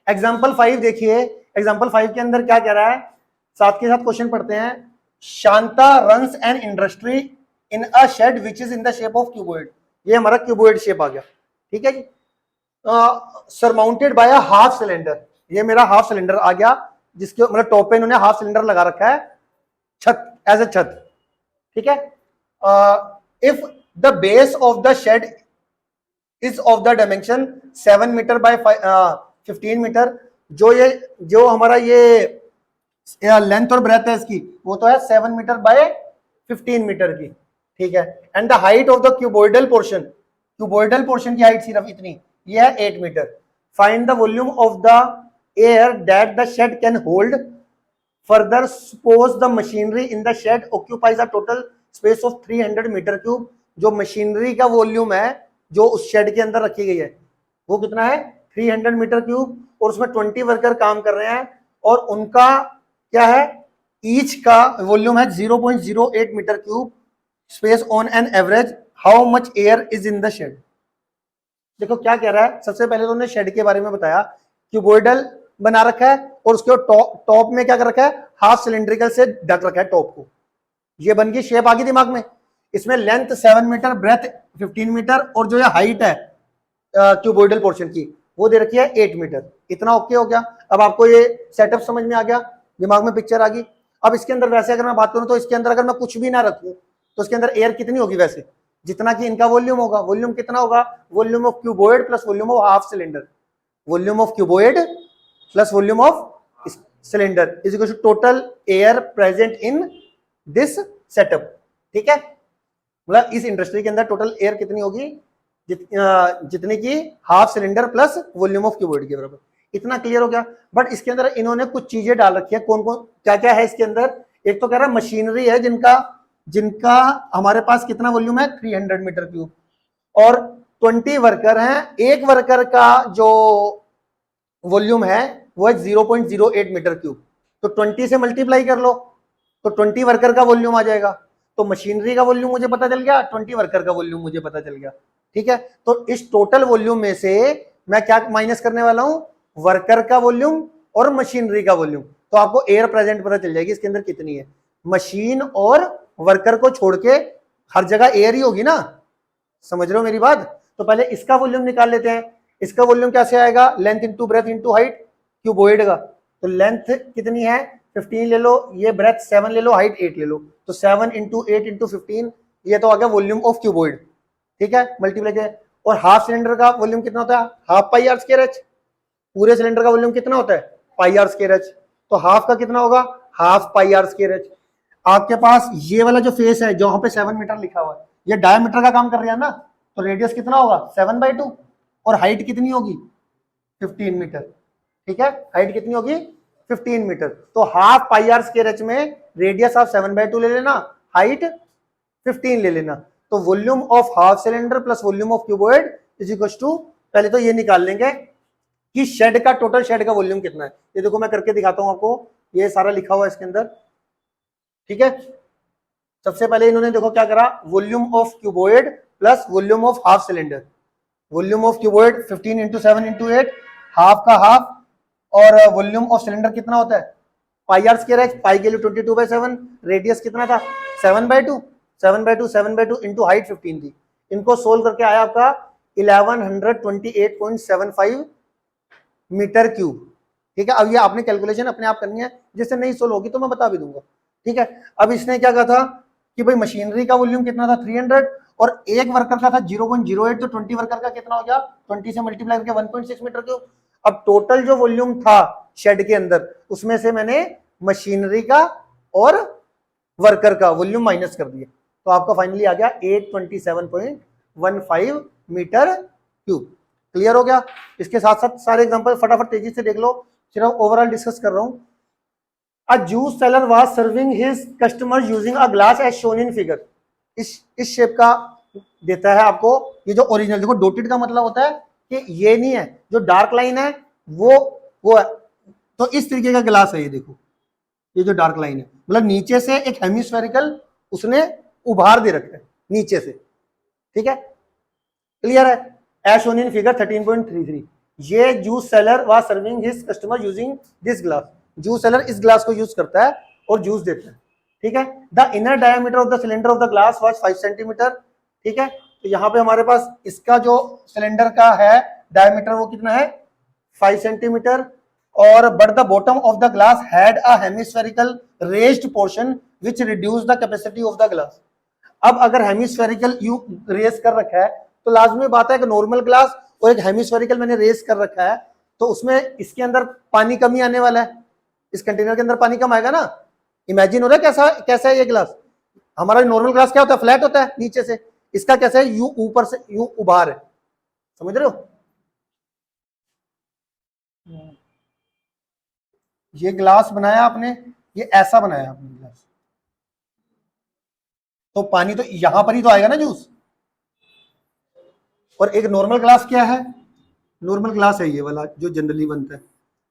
Example 5 देखिए, example 5 के अंदर क्या कह रहा है, साथ के साथ क्वेश्चन पढ़ते हैं। Shanta runs an industry in a shed which is in the shape of cuboid. ये हमारा क्यूबॉइड शेप आ गया, ठीक है जी। Surmounted by a half cylinder, ये मेरा हाफ सिलेंडर आ गया, जिसके मतलब टॉप पे इन्होंने हाफ सिलेंडर लगा रखा है, छत, एज ए छत, ठीक है। If the base of the shed is of the dimension 7 metre by 15 metre, जो हमारा ये लेंथ और ब्रेथ है इसकी, वो तो है 7 मीटर बाय 15 मीटर की, ठीक है। And the height of the cuboidal portion, cuboidal portion की हाइट सिर्फ इतनी, ये है 8 metre. Find the volume of the air that the shed can hold. Further suppose the machinery in the shed occupies a total space of 300 metre cube. जो machinery का volume है जो उस शेड के अंदर रखी गई है, वो कितना है, 300 मीटर क्यूब, और उसमें 20 वर्कर काम कर रहे हैं, और उनका क्या है, ईच का वॉल्यूम है 0.08 metre cube space on an average. How much air is in the shed. देखो क्या कह रहा है, सबसे पहले तो उन्होंने शेड के बारे में बताया, क्यूबॉइडल बना रखा है, और उसके टॉप में क्या कर रखा है, हाफ सिलेंड्रिकल से ढक रखा है टॉप को। ये बन गई शेप, आ गई दिमाग में। इसमें लेंथ 7 मीटर, ब्रेथ 15 मीटर, और जो ये हाइट है क्यूबॉइडल पोर्शन की, वो दे रखी है 8 मीटर। इतना ओके हो गया। अब आपको ये सेटअप समझ में आ गया, दिमाग में पिक्चर आ गई। अब इसके अंदर वैसे अगर मैं बात करूं तो इसके अंदर अगर मैं कुछ भी ना रखूं तो इसके अंदर एयर कितनी होगी, वैसे जितना कि इनका वॉल्यूम होगा। वॉल्यूम कितना होगा, volume of cuboid plus volume of half cylinder, volume of cuboid plus volume of cylinder is equal to total air present in this setup, ठीक है। मतलब इस इंडस्ट्री के अंदर टोटल एयर कितनी होगी, जितनी की half cylinder plus volume of cuboid के बराबर। इतना क्लियर हो गया। बट इसके अंदर इन्होंने कुछ चीजें डाल रखी है, कौन कौन क्या क्या है इसके अंदर। एक तो कह रहा है मशीनरी है जिनका हमारे पास कितना वॉल्यूम है, 300 मीटर क्यूब, और 20 वर्कर हैं। एक वर्कर का जो वॉल्यूम है वो है 0.08 मीटर क्यूब, तो 20 से मल्टीप्लाई कर लो तो 20 वर्कर का वॉल्यूम आ जाएगा। तो मशीनरी का वॉल्यूम मुझे पता चल गया, 20 वर्कर का वॉल्यूम मुझे पता चल गया, ठीक है। तो इस टोटल वॉल्यूम में से मैं क्या माइनस करने वाला हूं, वर्कर का वॉल्यूम और मशीनरी का वॉल्यूम। तो आपको एयर प्रेजेंट पता चल जाएगी इसके अंदर कितनी है। मशीन और वर्कर को छोड़ के हर जगह एयर ही होगी ना, समझ रहे हो मेरी बात। तो पहले इसका वॉल्यूम निकाल लेते हैं। इसका वॉल्यूम कैसे आएगा, length into breadth into height cuboid का। तो लेंथ कितनी है 15 ले लो, ये ब्रेथ 7 ले लो, हाइट 8 ले लो, तो 7 इंटू 8 इंटू 15, ये तो आ गया वॉल्यूम ऑफ क्यूबॉइड, ठीक है, मल्टीप्लाई किया। और हाफ सिलेंडर का वॉल्यूम कितना होता है, half pi r square h. पूरे सिलेंडर का वॉल्यूम कितना होता है, पाई आर स्क्वायर एच। तो हाफ का कितना होगा, half pi r square h. आपके पास ये वाला जो फेस है जहां पे 7 मीटर लिखा हुआ है, ये डायमीटर का काम कर रहा है ना, तो रेडियस कितना होगा 7/2, और हाइट कितनी होगी 15 मीटर, ठीक है। हाइट कितनी होगी 15 मीटर। तो half pi r square h में रेडियस आप 7/2 ले लेना, हाइट 15 ले लेना। तो volume of half cylinder plus volume of cuboid is equal to, पहले तो ये निकाल लेंगे कि शेड का टोटल शेड का वॉल्यूम कितना है। ये देखो मैं करके दिखाता हूं आपको, ये सारा लिखा हुआ है इसके अंदर, ठीक है। सबसे पहले इन्होंने देखो क्या करा, volume of cuboid plus volume of half cylinder. Volume of cuboid 15 into 7 into 8, half का हाफ, और वॉल्यूम ऑफ सिलेंडर कितना होता है पाई आर स्क्वायर एच, पाई के लिए 22/7, रेडियस कितना था 7/2, 7/2 इंटू हाइट 15 थी। इनको सोल्व करके आया आपका 1128.75 मीटर क्यूब, ठीक है। अब ये आपने कैलकुलेशन अपने आप करनी है, जिससे नहीं सोल्व होगी तो मैं बता भी दूंगा, ठीक है। अब इसने क्या कहा था कि भाई मशीनरी का वॉल्यूम कितना था 300, और एक वर्कर का था 0.08, तो 20 वर्कर का कितना हो गया, 20 से मल्टीप्लाई करके 1.6 मीटर क्यूब। अब टोटल जो वॉल्यूम था शेड के अंदर, उसमें से मैंने मशीनरी का और वर्कर का वॉल्यूम माइनस कर दिया, तो आपका फाइनली आ गया 827.15 मीटर क्यूब। क्लियर हो गया। इसके साथ साथ सारे एग्जांपल फटाफट तेजी से देख लो, सिर्फ ओवरऑल डिस्कस कर रहा हूं। A juice seller was serving his customers using a glass as shown in figure। इस शेप का देता है आपको। ये जो ओरिजिनल देखो, डॉटेड का मतलब होता है कि ये नहीं है, जो डार्क लाइन है वो है। तो इस तरीके का ग्लास है ये, देखो ये जो डार्क लाइन है, मतलब नीचे से एक हेमिस्फेरिकल उसने उभार दे रखा है नीचे से, ठीक है। क्लियर है, एज शोन इन फिगर 13.33। ये juice seller was serving his customer using this glass, juice seller इस ग्लास को यूज करता है और जूस देता है, ठीक है। The inner diameter of the cylinder of the glass was 5 centimetre, ठीक है। तो यहाँ पे हमारे पास इसका जो सिलेंडर का है डायमीटर वो कितना है 5 सेंटीमीटर, और but the bottom of the glass had a hemispherical raised portion which reduce the capacity of the glass. अब अगर हेमिस्फेरिकल यू रेस कर रखा है तो लाजमी बात है कि नॉर्मल ग्लास और एक हेमिस्फेरिकल मैंने रेस कर रखा है तो उसमें इसके अंदर पानी कमी आने वाला है, इस कंटेनर के अंदर पानी कम आएगा ना। इमेजिन हो रहा है कैसा कैसा है ये ग्लास, हमारा नॉर्मल ग्लास क्या होता है फ्लैट होता है नीचे से, इसका कैसा है यू ऊपर से यू उभार है, समझ रहे हो। ये ग्लास बनाया आपने, ये ऐसा बनाया आपने ग्लास, तो पानी तो यहां पर ही तो आएगा ना जूस। और एक नॉर्मल ग्लास क्या है, नॉर्मल ग्लास है ये वाला जो जनरली बनता है,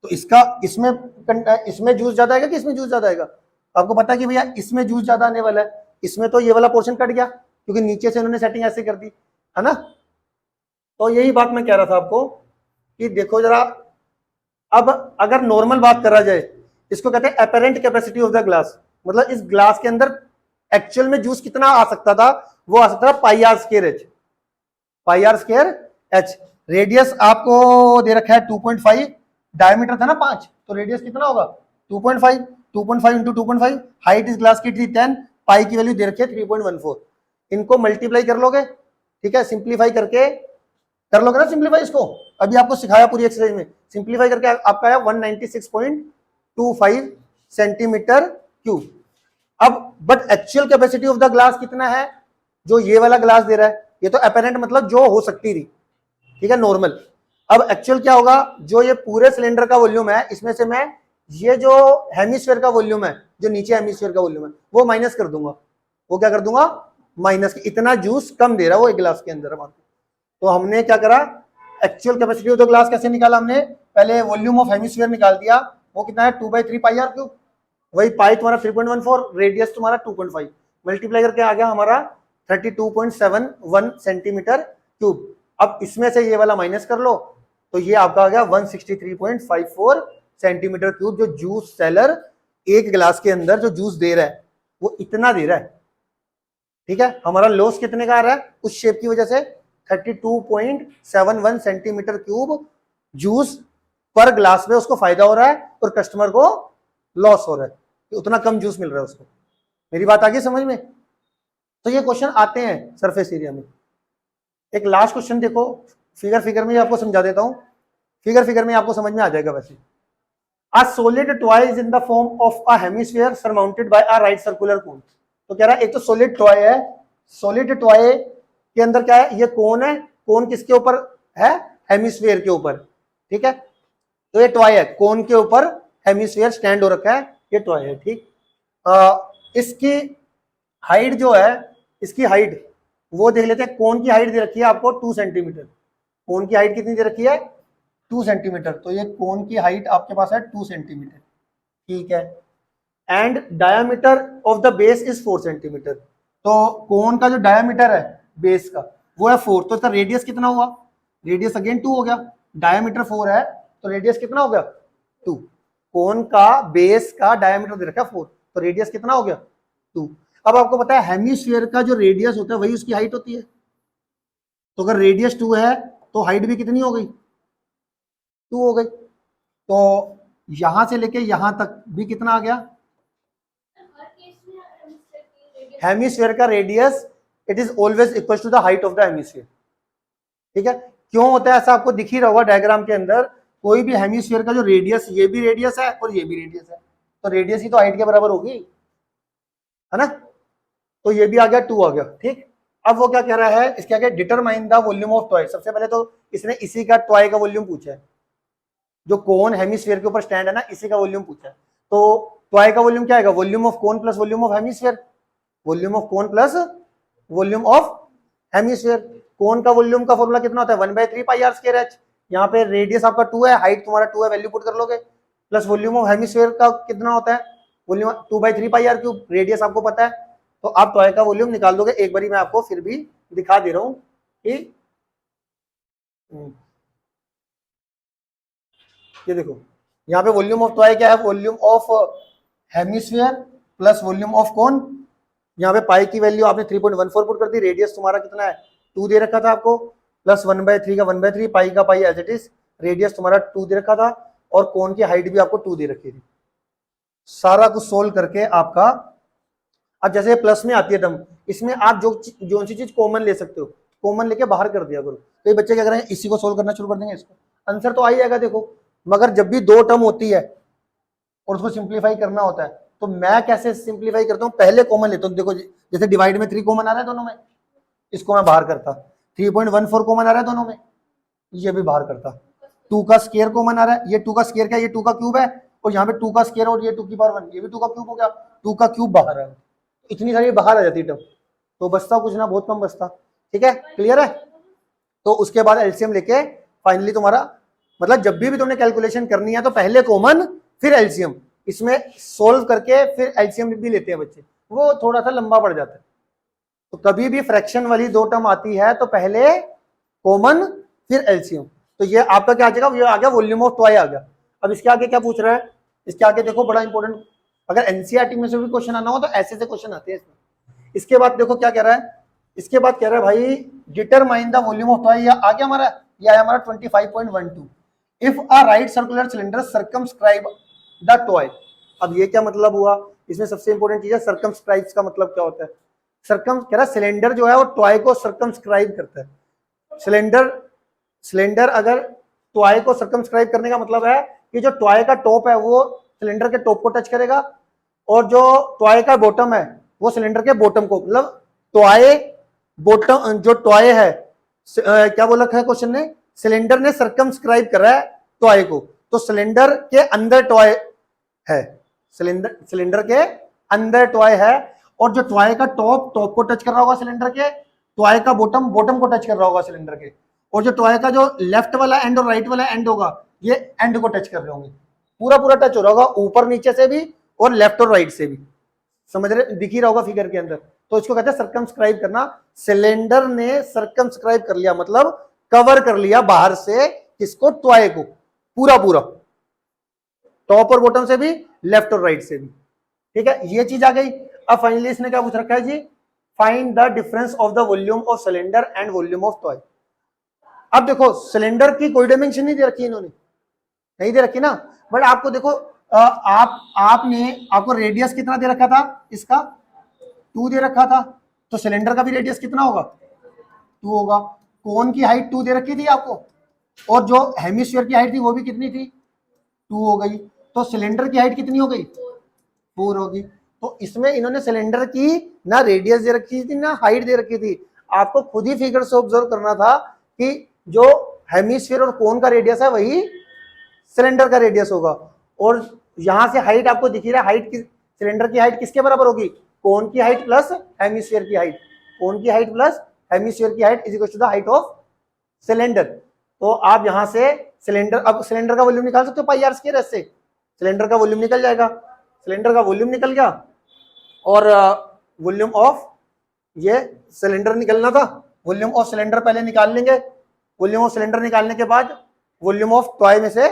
तो इसका इसमें जूस ज्यादा आएगा कि इसमें जूस ज्यादा आएगा। आपको पता है कि भैया इसमें जूस ज्यादा आने वाला है, इसमें तो ये वाला पोर्शन कट गया क्योंकि नीचे से उन्होंने सेटिंग ऐसे कर दी है ना। तो यही बात मैं कह रहा था आपको कि देखो जरा, अब अगर नॉर्मल बात करा जाए, इसको कहते हैं apparent capacity of the glass, मतलब इस ग्लास के अंदर एक्चुअल में जूस कितना आ सकता था, वो आ सकता था pi r square h, pi r square h. Radius आपको दे रखा है 2.5, डायमीटर था ना 5, तो रेडियस कितना होगा 2.5, 2.5 इंटू 2.5, हाइट इस ग्लास की थी 10, पाई की वैल्यू दे रखी है 3.14, इनको मल्टीप्लाई कर लोगे, ठीक है, सिंप्लीफाई करके कर लोगे ना सिंप्लीफाई इसको, अभी आपको सिखाया पूरी एक्सरसाइज में, सिंप्लीफाई करके आपका आया 196.25 सेंटीमीटर क्यूब। अब but actual capacity of the glass कितना है, जो ये वाला ग्लास दे रहा है, ये तो अपेरेंट मतलब जो हो सकती थी, ठीक है, नॉर्मल। अब एक्चुअल क्या होगा, जो ये पूरे सिलेंडर का वॉल्यूम है इसमें से मैं ये जो हेमिस्फीयर का वॉल्यूम है, जो नीचे हेमिस्फीयर का वॉल्यूम है वो माइनस कर दूंगा, वो क्या कर दूंगा माइनस, इतना जूस कम दे रहा है वो एक गिलास के अंदर हमारे। तो हमने क्या करा, actual capacity of the glass कैसे निकाला हमने, पहले वॉल्यूम ऑफ हेमिस्फीयर निकाल दिया, वो कितना है 2/3 पाई आर क्यूब, वही पाई तुम्हारा 3.14, रेडियस तुम्हारा 2.5, मल्टीप्लाई करके आ गया हमारा 32.71 सेंटीमीटर क्यूब। अब इसमें से ये वाला माइनस कर लो तो ये आपका आ गया 163.54 सेंटीमीटर क्यूब, जो जूस सेलर एक गिलास के अंदर जो जूस दे रहा है वो इतना दे रहा है, ठीक है। हमारा लॉस कितने का आ रहा है उस शेप की वजह से 32.71 सेंटीमीटर क्यूब जूस पर ग्लास में उसको फायदा हो रहा है और कस्टमर को लॉस हो रहा है, उतना कम जूस मिल रहा है उसको। मेरी बात आ गई समझ में। तो ये क्वेश्चन आते हैं सरफेस एरिया में। एक लास्ट क्वेश्चन देखो, फिगर में आपको समझा देता हूं, फिगर में आपको समझ में आ जाएगा। वैसे A solid toy is in the form of a hemisphere surmounted by a right circular cone। तो कह रहा है एक तो सॉलिड टॉय है, सॉलिड टॉय के अंदर क्या है, ये कोन है, कोन किसके ऊपर है हेमिस्फीयर के ऊपर, ठीक है। तो ये टॉय है, कोन के ऊपर हेमिस्फीयर स्टैंड हो रखा है, ये टॉय है, ठीक। इसकी हाइट जो है, इसकी हाइट वो देख लेते हैं, कोन की हाइट दे रखी है आपको 2 सेंटीमीटर, कोन की हाइट कितनी दे रखी है 2 सेंटीमीटर, तो ये कोन की हाइट आपके पास है 2 सेंटीमीटर, ठीक है। And diameter of the base is 4 centimetre, तो कोन का जो डायामीटर है बेस का वो है 4, तो इसका रेडियस कितना हुआ, रेडियस अगेन 2 हो गया, डायामीटर 4 है तो रेडियस कितना हो गया 2, कोन का बेस का डायामीटर दे रखा है 4, तो रेडियस कितना हो गया 2। अब आपको पता है हेमिस्फीयर का जो रेडियस होता है वही उसकी हाइट होती है, तो अगर रेडियस 2 है तो हाइट भी कितनी हो गई 2 हो गई, तो यहां से लेके यहां तक भी कितना आ गया, हेमिस्फीयर का radius it is always equal to the height of the hemisphere, ठीक है। क्यों होता है ऐसा आपको दिख ही रहा होगा डायग्राम के अंदर, कोई भी हेमिस्फीयर का जो रेडियस, ये भी रेडियस है और ये भी रेडियस है, तो रेडियस ही तो हाइट के बराबर होगी, है ना। तो ये भी आ गया 2 आ गया, ठीक। अब वो क्या कह रहा है, इसके आगे determine the volume of toy, सबसे पहले तो इसने इसी का टॉय का वॉल्यूम पूछा है, जो कोन हेमिस्फीयर के ऊपर स्टैंड है ना इसी का वॉल्यूम पूछा है, तो टॉय का वॉल्यूम क्या आएगा, volume of cone plus volume of hemisphere, volume of cone plus volume of hemisphere. Cone का वॉल्यूम का फॉर्मूला कितना होता है 1/3 पाई आर स्क्वायर एच, यहाँ पे रेडियस आपका 2 है, हाइट तुम्हारा 2 है, वैल्यू पुट कर लोगे, प्लस वॉल्यूम ऑफ हेमिस्फीयर का कितना होता है volume 2/3 pi r cube, radius आपको पता है, तो आप टॉय का वॉल्यूम निकाल दोगे। एक बारी मैं आपको फिर भी दिखा दे रहा हूं कि ये देखो यहाँ पे वॉल्यूम ऑफ टॉय क्या है, volume of hemisphere plus volume of कोन। यहाँ पे पाई की वैल्यू आपने 3.14 पुट कर दी, रेडियस तुम्हारा कितना है 2 दे रखा था आपको, प्लस 1/3 का 1/3, पाई का पाई एज इट इज, रेडियस तुम्हारा 2 दे रखा था, और कोन की हाइट भी आपको 2 दे रखी थी। सारा कुछ सोल्व करके आपका, अब जैसे प्लस में आती है टर्म, इसमें आप जो सी चीज कॉमन ले सकते हो, कॉमन लेके बाहर कर दिया करो। कई बच्चे क्या करेंगे, इसी को सोल्व करना शुरू कर देंगे, इसको आंसर तो आ ही जाएगा देखो। मगर जब भी दो टर्म होती है और उसको सिंप्लीफाई करना होता है, तो मैं कैसे सिंप्लीफाई करता हूँ, पहले कॉमन लेता हूँ। देखो जैसे डिवाइड में 3 कॉमन आ रहा है दोनों में, इसको मैं बाहर करता, 3.14 कॉमन आ रहा है दोनों में, ये भी बाहर करता। 2 का स्क्वायर कॉमन आ रहा है, ये 2 का स्क्वायर क्या, ये 2 का क्यूब है, और यहाँ पे 2 का स्क्वायर और ये 2 की पावर 1, ये भी 2 का क्यूब हो गया, 2 का क्यूब बाहर है, इतनी सारी बाहर आ जाती टर्म, तो बचता कुछ ना, बहुत कम बचता। ठीक है, क्लियर है। तो उसके बाद एलसीएम लेके फाइनली तुम्हारा, मतलब जब भी तुमने कैलकुलेशन करनी है तो पहले कॉमन फिर एलसीएम, इसमें सोल्व करके फिर एलसीएम भी लेते हैं बच्चे, वो थोड़ा सा लंबा पड़ जाता है। तो कभी भी फ्रैक्शन वाली दो टर्म आती है तो पहले कॉमन फिर एलसीएम। तो ये आपका क्या आ जाएगा, ये आ गया वॉल्यूम ऑफ टॉय आ गया। अब इसके आगे क्या पूछ रहा है, इसके आगे देखो बड़ा इंपॉर्टेंट, अगर एनसीईआरटी में से भी क्वेश्चन आना हो तो ऐसे से क्वेश्चन आते हैं इसमें। इसके बाद देखो क्या कह रहा है, इसके बाद कह रहा है भाई determine the volume of toy, आ गया हमारा, ये आया हमारा 25.12। If a right circular cylinder circumscribe the toy. अब ये क्या मतलब हुआ, इसमें सबसे इंपॉर्टेंट चीज है सर्कमस्क्राइब का मतलब क्या होता है। सर्कम कह रहा है सिलेंडर जो है वो टॉय को सर्कमस्क्राइब करता है। सिलेंडर अगर टॉय को सर्कमस्क्राइब करने का मतलब है कि जो टॉय का टॉप है वो सिलेंडर के टॉप को टच करेगा, और जो टॉय का बॉटम है वो सिलेंडर के बॉटम को, मतलब टॉय बॉटम, जो टॉय है क्या बोला है क्वेश्चन ने, सिलेंडर ने सर्कमस्क्राइब करा है टॉय को, तो सिलेंडर के अंदर टॉय है, सिलेंडर के अंदर टॉय है, और जो टॉय का टॉप को टच कर रहा होगा सिलेंडर के, टॉय का बॉटम को टच कर रहा होगा सिलेंडर के, और जो टॉय का जो लेफ्ट वाला एंड और राइट वाला एंड होगा ये एंड को टच कर रहे होंगे, पूरा टच हो रहा होगा, ऊपर नीचे से भी और लेफ्ट और राइट से भी, समझ रहे, दिख ही रहा होगा फिगर के अंदर। तो इसको कहते हैं सर्कमस्क्राइब करना। सिलेंडर ने सर्कमस्क्राइब कर लिया, मतलब कवर कर लिया बाहर से किसको, टॉय को, पूरा टॉप और बॉटम से भी, लेफ्ट और राइट से भी। ठीक है, ये चीज आ गई। अब फाइनली इसने क्या पूछ रखा है जी, find the difference of the volume of cylinder and volume of toy. अब देखो सिलेंडर की कोई डायमेंशन नहीं दे रखी इन्होंने, नहीं दे रखी ना, बट आपको देखो आपको रेडियस कितना दे रखा था, इसका 2 दे रखा था, तो सिलेंडर का भी रेडियस कितना होगा 2 होगा। कोन की हाइट 2 दे रखी थी आपको, और जो हेमिस्फीयर की हाइट थी वो भी कितनी थी 2 हो गई, तो सिलेंडर की हाइट कितनी हो गई 4 होगी। तो इसमें इन्होंने सिलेंडर की ना रेडियस दे रखी थी ना हाइट दे रखी थी, आपको खुद ही फिगर से ऑब्जर्व करना था कि जो हेमिस्फीयर और कोन का रेडियस है वही सिलेंडर का रेडियस होगा, और यहां से हाइट आपको दिख रहा है, हाइट की सिलेंडर की हाइट किसके बराबर होगी, कोन की हाइट प्लस हेमिस्फीयर की हाइट, कोन की हाइट प्लस हेमिस्फीयर की height is equal to the height of cylinder. तो आप यहां से सिलेंडर, अब सिलेंडर का वॉल्यूम निकाल सकते हो पाई आर स्क्वायर, से सिलेंडर का वॉल्यूम निकल जाएगा, सिलेंडर का वॉल्यूम निकल गया, और वॉल्यूम ऑफ, ये सिलेंडर निकलना था, वॉल्यूम ऑफ सिलेंडर पहले निकाल लेंगे, वॉल्यूम ऑफ सिलेंडर निकालने के बाद वॉल्यूम ऑफ टॉय में से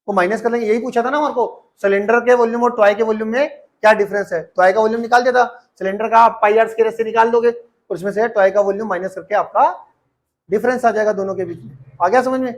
को माइनस कर लेंगे। यही पूछा था ना हमारे को, सिलेंडर के वॉल्यूम और टॉय के वॉल्यूम में क्या डिफरेंस है, टॉय का वॉल्यूम निकाल दिया था, सिलेंडर का आप पाई आर स्क्वायर से निकाल दोगे, और उसमें से टॉय का वॉल्यूम माइनस करके आपका डिफरेंस आ जाएगा दोनों के बीच में। आ गया समझ में।